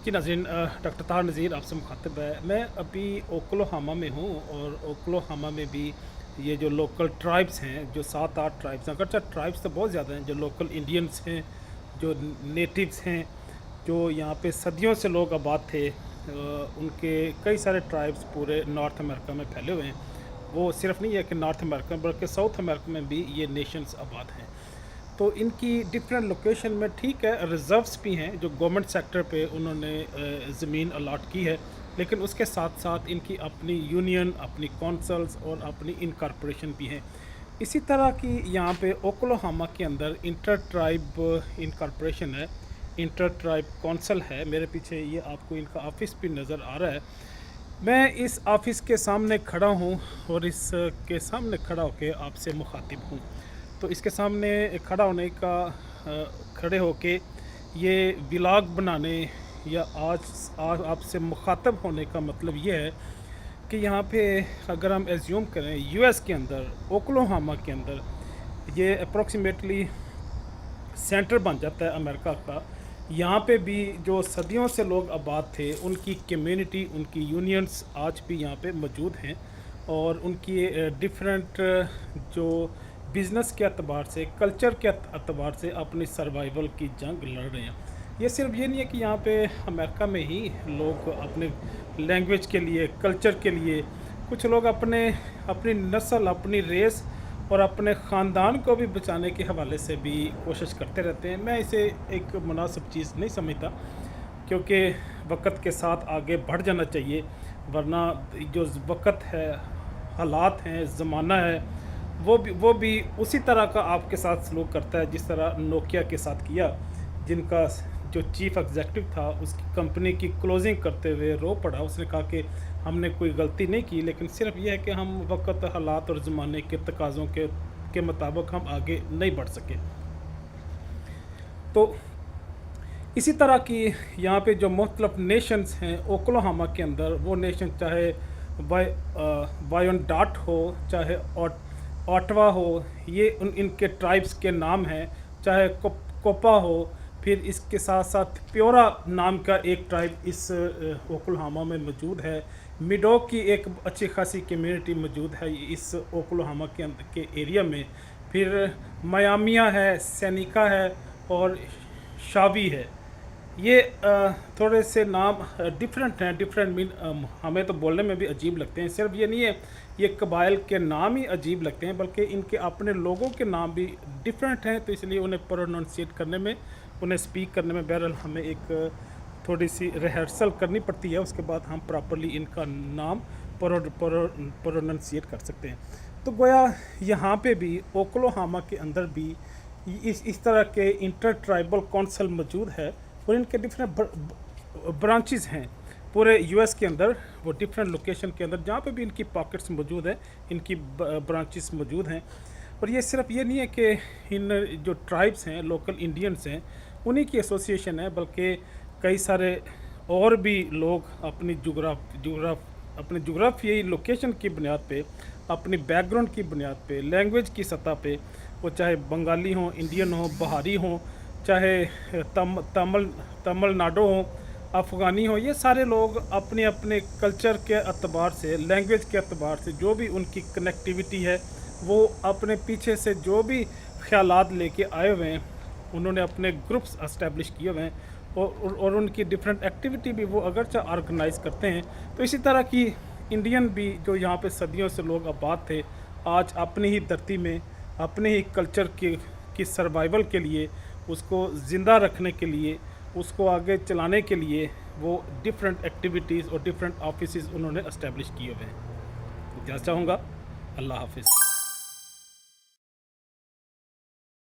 जी नाज़रीन, डॉक्टर ताहा नज़ीर आपसे मुखातिब है। मैं अभी ओक्लाहोमा में हूँ और ओक्लाहोमा में भी ये जो लोकल ट्राइब्स हैं, जो 7-8 ट्राइब्स हैं, अगरचे ट्राइब्स तो बहुत ज़्यादा हैं, जो लोकल इंडियंस हैं, जो नेटिव्स हैं, जो यहाँ पे सदियों से लोग आबाद थे। उनके कई सारे ट्राइब्स पूरे नॉर्थ अमेरिका में फैले हुए हैं। वो सिर्फ नहीं है कि नॉर्थ अमेरिका बल्कि साउथ अमेरिका में भी ये नेशंस आबाद हैं। तो इनकी डिफरेंट लोकेशन में ठीक है, रिज़र्व्स भी हैं जो गवर्नमेंट सेक्टर पे उन्होंने ज़मीन अलॉट की है, लेकिन उसके साथ साथ इनकी अपनी यूनियन, अपनी कौंसल्स और अपनी इनकॉर्पोरेशन भी हैं। इसी तरह की यहाँ पे ओक्लाहोमा के अंदर इंटर ट्राइब इनकॉर्पोरेशन है, इंटर ट्राइब कौंसल है। मेरे पीछे ये आपको इनका ऑफिस भी नज़र आ रहा है। मैं इस ऑफिस के सामने खड़ा हूँ और इसके सामने खड़ा होकर आपसे मुखातिब हूँ। तो इसके सामने खड़ा होने का खड़े होके ये व्लॉग बनाने या आज आपसे मुखातब होने का मतलब ये है कि यहाँ पे अगर हम एज्यूम करें यूएस के अंदर, ओक्लाहोमा के अंदर ये अप्रोक्सीमेटली सेंटर बन जाता है अमेरिका का। यहाँ पे भी जो सदियों से लोग आबाद थे, उनकी कम्युनिटी, उनकी यूनियंस आज भी यहाँ पे मौजूद हैं और उनकी डिफरेंट जो बिज़नेस के अतबार से, कल्चर के अतबार से अपनी सर्वाइवल की जंग लड़ रहे हैं। ये सिर्फ ये नहीं है कि यहाँ पे अमेरिका में ही लोग अपने लैंग्वेज के लिए, कल्चर के लिए, कुछ लोग अपनी नस्ल, अपनी रेस और अपने ख़ानदान को भी बचाने के हवाले से भी कोशिश करते रहते हैं। मैं इसे एक मुनासिब चीज़ नहीं समझता, क्योंकि वक्त के साथ आगे बढ़ जाना चाहिए, वरना जो वक्त है, हालात हैं, ज़माना है, वो भी उसी तरह का आपके साथ सलूक करता है जिस तरह नोकिया के साथ किया, जिनका जो चीफ़ एग्जेक्टिव था उसकी कंपनी की क्लोजिंग करते हुए रो पड़ा। उसने कहा कि हमने कोई गलती नहीं की, लेकिन सिर्फ यह है कि हम वक्त, हालात और ज़माने के तकाज़ों के मुताबिक हम आगे नहीं बढ़ सके। तो इसी तरह की यहाँ पे जो मुख्तलिफ नेशंस हैं ओक्लाहोमा के अंदर, वो नेशन चाहे वायोंडाट हो, चाहे ऑटवा हो, ये इनके ट्राइब्स के नाम हैं, चाहे कोपा हो, फिर इसके साथ साथ प्योरा नाम का एक ट्राइब इस ओक्लाहोमा में मौजूद है। मिडोक की एक अच्छी खासी कम्युनिटी मौजूद है इस ओक्लाहोमा के एरिया में। फिर मायामिया है, सैनिका है और शावी है। ये थोड़े से नाम डिफरेंट हैं, डिफरेंट मीन हमें तो बोलने में भी अजीब लगते हैं। सिर्फ ये नहीं है ये कबाइल के नाम ही अजीब लगते हैं, बल्कि इनके अपने लोगों के नाम भी डिफरेंट हैं, तो इसलिए उन्हें प्रोनाउंसिएट करने में, उन्हें स्पीक करने में बहरहाल हमें एक थोड़ी सी रिहर्सल करनी पड़ती है। उसके बाद हम प्रॉपर्ली इनका नाम प्रोनाउंसिएट कर सकते हैं। तो गोया यहाँ पे भी ओक्लाहोमा के अंदर भी इस तरह के इंटर ट्राइबल कौंसल मौजूद है और इनके डिफरेंट ब्रांचेस हैं पूरे यूएस के अंदर। वो डिफरेंट लोकेशन के अंदर जहाँ पे भी इनकी पॉकेट्स मौजूद हैं, इनकी ब्रांचेस मौजूद हैं। और ये सिर्फ ये नहीं है कि इन जो ट्राइब्स हैं, लोकल इंडियंस हैं, उन्हीं की एसोसिएशन है, बल्कि कई सारे और भी लोग अपनी अपने जोग्राफियाई लोकेशन की बुनियाद पे, अपनी बैकग्राउंड की बुनियाद पे, लैंग्वेज की सतह पे, वो चाहे बंगाली हों, इंडियन हों, बहारी हों, चाहे तमिलनाडु हों, अफ़गानी हो, ये सारे लोग अपने अपने कल्चर के अतबार से, लैंग्वेज के अतबार से, जो भी उनकी कनेक्टिविटी है, वो अपने पीछे से जो भी ख्यालात लेके आए हुए हैं, उन्होंने अपने ग्रुप्स इस्टेब्लिश किए हुए हैं और उनकी डिफरेंट एक्टिविटी भी वो अगरचे ऑर्गेनाइज़ करते हैं। तो इसी तरह की इंडियन भी जो यहाँ पे सदियों से लोग आबाद थे, आज अपनी ही धरती में, अपने ही कल्चर की सर्वाइवल के लिए, उसको ज़िंदा रखने के लिए, उसको आगे चलाने के लिए वो डिफरेंट एक्टिविटीज़ और डिफरेंट ऑफिसेज़ उन्होंने इस्टेब्लिश किए हुए हैं। इजाज़त चाहूँगा। अल्लाह हाफ़िज़।